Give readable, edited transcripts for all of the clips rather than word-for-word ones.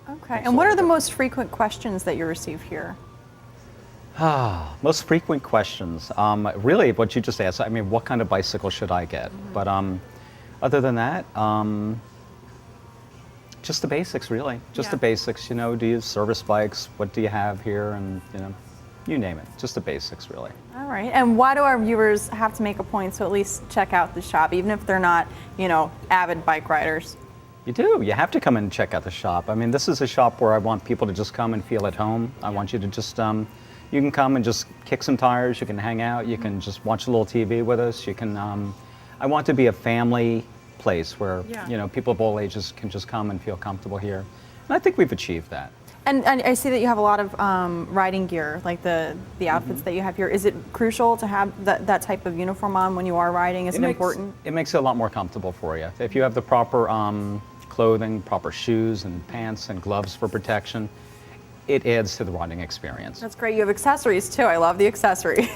Okay. And what are the most frequent questions that you receive here? Most frequent questions. Really, what you just asked. I mean, what kind of bicycle should I get? But other than that, just the basics, really. Just the basics. You know, do you service bikes? What do you have here? And you name it. Just the basics, really. All right. And why do our viewers have to make a point to at least check out the shop, even if they're not, avid bike riders? You do. You have to come and check out the shop. I mean, this is a shop where I want people to just come and feel at home. I want you to just, you can come and just kick some tires. You can hang out. You can just watch a little TV with us. You can, I want to be a family place where, people of all ages can just come and feel comfortable here. And I think we've achieved that. And I see that you have a lot of riding gear, like the outfits that you have here. Is it crucial to have that type of uniform on when you are riding? Is it important? It makes it a lot more comfortable for you. If you have the proper clothing, proper shoes and pants and gloves for protection, it adds to the riding experience. That's great. You have accessories too. I love the accessories.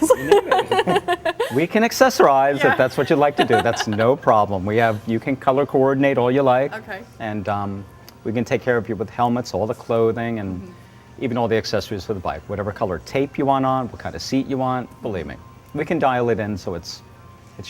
We can accessorize if that's what you'd like to do. That's no problem. You can color coordinate all you like. Okay. And we can take care of you with helmets, all the clothing, and even all the accessories for the bike. Whatever color tape you want on, what kind of seat you want, believe me. We can dial it in so it's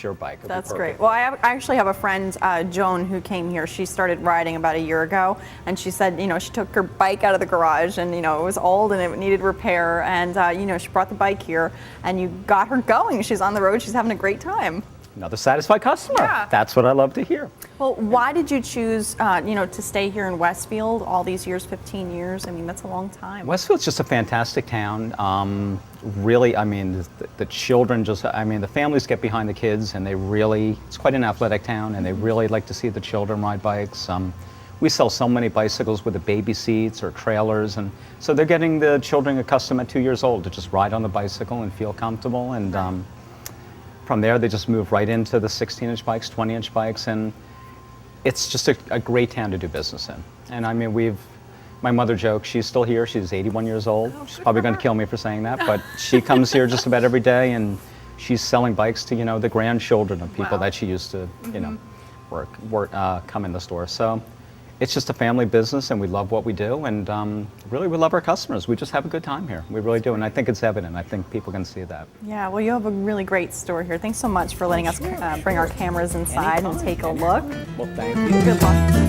your bike. That's great. Well, I actually have a friend, Joan, who came here. She started riding about a year ago, and she said, she took her bike out of the garage, and it was old and it needed repair, and she brought the bike here, and you got her going. She's on the road. She's having a great time. Another satisfied customer. Yeah. That's what I love to hear. Well, why did you choose, to stay here in Westfield all these years, 15 years? I mean, that's a long time. Westfield's just a fantastic town. Really, I mean, the children the families get behind the kids, and it's quite an athletic town, and they really like to see the children ride bikes. We sell so many bicycles with the baby seats or trailers, and so they're getting the children accustomed at 2 years old to just ride on the bicycle and feel comfortable. And from there, they just move right into the 16-inch bikes, 20-inch bikes, and it's just a great town to do business in. And I mean, my mother jokes, she's still here, she's 81 years old. She's probably going to kill me for saying that, but she comes here just about every day, and she's selling bikes to, the grandchildren of people that she used to, come in the store. So it's just a family business, and we love what we do, and really we love our customers. We just have a good time here. We really do, and I think it's evident. I think people can see that. Yeah, well, you have a really great store here. Thanks so much for letting us bring our cameras inside and take a look. Well, thank you. Good luck.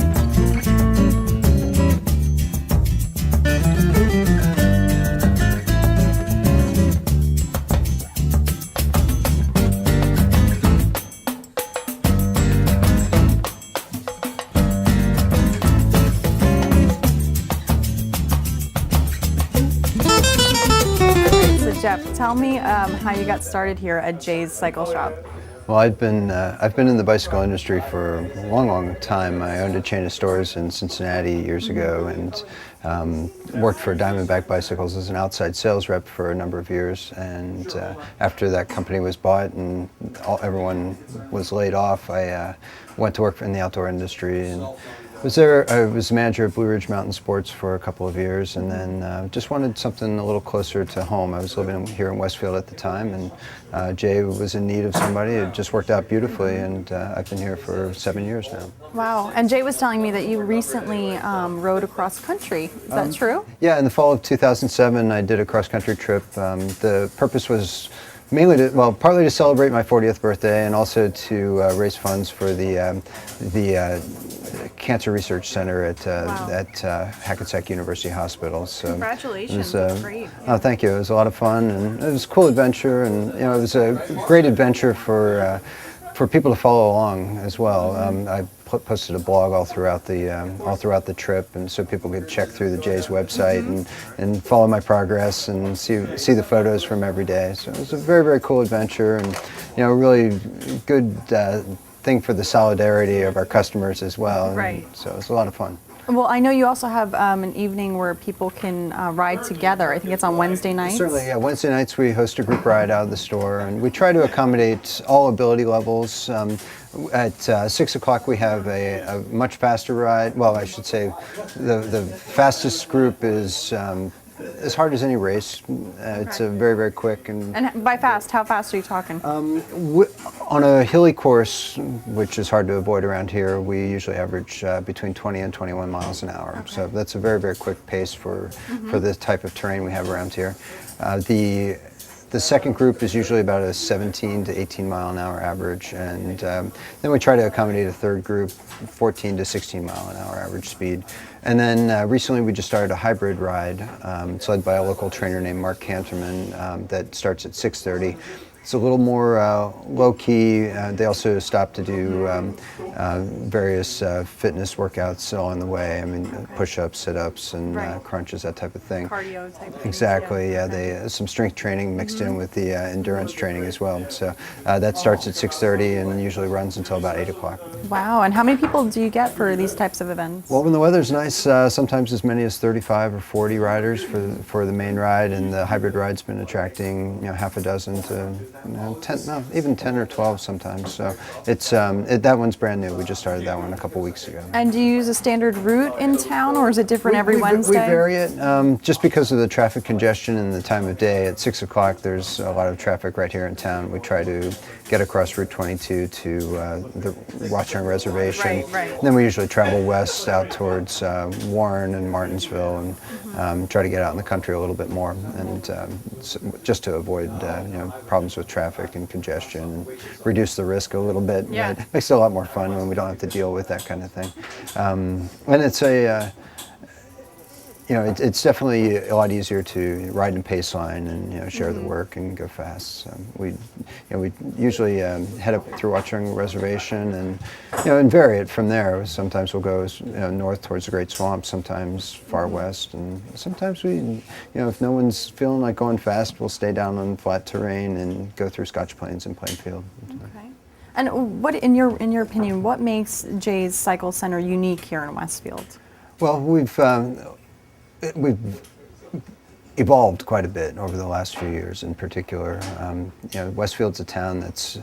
Jeff, tell me how you got started here at Jay's Cycle Shop. Well, I've been in the bicycle industry for a long, long time. I owned a chain of stores in Cincinnati years ago, and worked for Diamondback Bicycles as an outside sales rep for a number of years. And after that company was bought and everyone was laid off, I went to work in the outdoor industry, and I was manager at Blue Ridge Mountain Sports for a couple of years, and then just wanted something a little closer to home. I was living here in Westfield at the time, and Jay was in need of somebody. It just worked out beautifully, and I've been here for 7 years now. Wow. And Jay was telling me that you recently rode across country. Is that true? Yeah, in the fall of 2007, I did a cross-country trip. The purpose was mainly partly to celebrate my 40th birthday, and also to raise funds for the Cancer Research Center at Hackensack University Hospital. So congratulations, that's great. Oh, thank you. It was a lot of fun, and it was a cool adventure, and it was a great adventure for people to follow along as well. I posted a blog all throughout the trip, and so people could check through the Jay's website and follow my progress and see the photos from every day. So it was a very, very cool adventure, and really good thing for the solidarity of our customers as well. Right. And so it was a lot of fun. Well, I know you also have an evening where people can ride together. I think it's on Wednesday nights. Certainly, yeah. Wednesday nights we host a group ride out of the store, and we try to accommodate all ability levels. At 6 o'clock we have a much faster ride. Well, I should say the fastest group is as hard as any race. It's a very, very quick and by fast, how fast are you talking? on a hilly course, which is hard to avoid around here, we usually average between 20 and 21 miles an hour. Okay. So that's a very, very quick pace for the type of terrain we have around here. The second group is usually about a 17 to 18 mile an hour average, and then we try to accommodate a third group, 14 to 16 mile an hour average speed. And then recently we just started a hybrid ride. It's led by a local trainer named Mark Canterman that starts at 6:30. It's a little more low-key. They also stop to do various fitness workouts along the way. I mean, push-ups, sit-ups, and Right. crunches, that type of thing. Cardio type thing. Exactly, yeah. They some strength training mixed in with the endurance training as well. So that starts at 6:30 and usually runs until about 8 o'clock. Wow, and how many people do you get for these types of events? Well, when the weather's nice, sometimes as many as 35 or 40 riders for the main ride, and the hybrid ride's been attracting half a dozen to 10, no, even 10 or 12 sometimes. So it's that one's brand new. We just started that one a couple weeks ago. And do you use a standard route in town, or is it different every Wednesday? We vary it just because of the traffic congestion and the time of day. At 6 o'clock, there's a lot of traffic right here in town. We try to get across Route 22 to the Watchung Reservation. Right. And then we usually travel west out towards Warren and Martinsville and try to get out in the country a little bit more, and just to avoid problems with traffic and congestion and reduce the risk a little bit. Yeah. It makes it a lot more fun when we don't have to deal with that kind of thing. And it's it's definitely a lot easier to ride in pace line and share the work and go fast. So we usually head up through Watchung Reservation and vary it from there. Sometimes we'll go north towards the Great Swamp, sometimes far west, and sometimes we, if no one's feeling like going fast, we'll stay down on flat terrain and go through Scotch Plains and Plainfield. Okay. And what, in your opinion, what makes Jay's Cycle Center unique here in Westfield? Well, we've evolved quite a bit over the last few years. In particular, Westfield's a town that's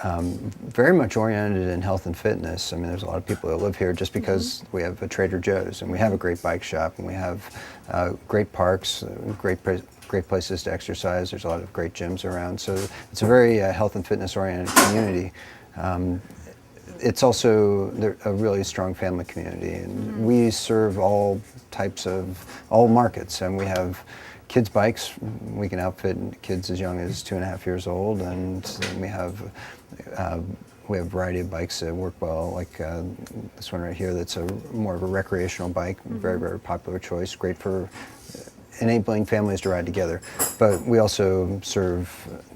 very much oriented in health and fitness. I mean, there's a lot of people that live here just because we have a Trader Joe's and we have a great bike shop and we have great parks, great places to exercise. There's a lot of great gyms around. So it's a very health and fitness oriented community. It's also a really strong family community, and we serve all markets, and we have kids' bikes. We can outfit kids as young as 2.5 years old, and we have a variety of bikes that work well, like this one right here that's more of a recreational bike, very, very popular choice, great for enabling families to ride together. But we also serve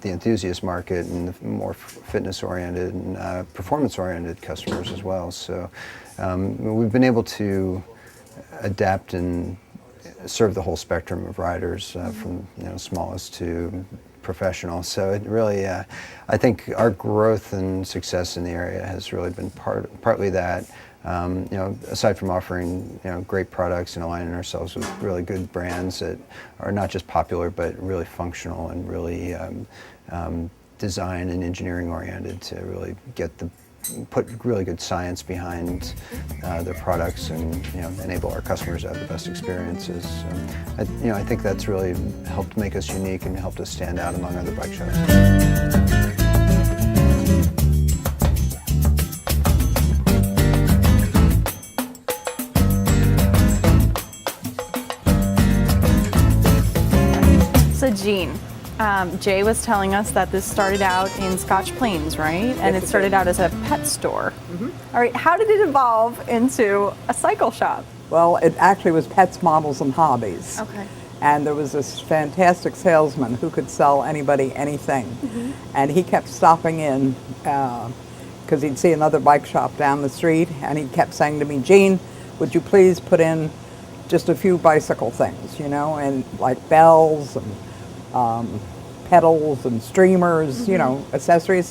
the enthusiast market and the more fitness-oriented and performance-oriented customers as well. So we've been able to adapt and serve the whole spectrum of riders, from smallest to professional. So it really, I think our growth and success in the area has really been partly that. Aside from offering great products and aligning ourselves with really good brands that are not just popular but really functional and really design and engineering oriented to really put really good science behind their products and enable our customers to have the best experiences. I think that's really helped make us unique and helped us stand out among other bike shops. So Jean, Jay was telling us that this started out in Scotch Plains, right? And it started out as a pet store. All right, how did it evolve into a cycle shop? Well, it actually was Pets, Models, and Hobbies. Okay. And there was this fantastic salesman who could sell anybody anything. And he kept stopping in because he'd see another bike shop down the street, and he kept saying to me, Jean, would you please put in just a few bicycle things, and like bells and pedals and streamers, accessories.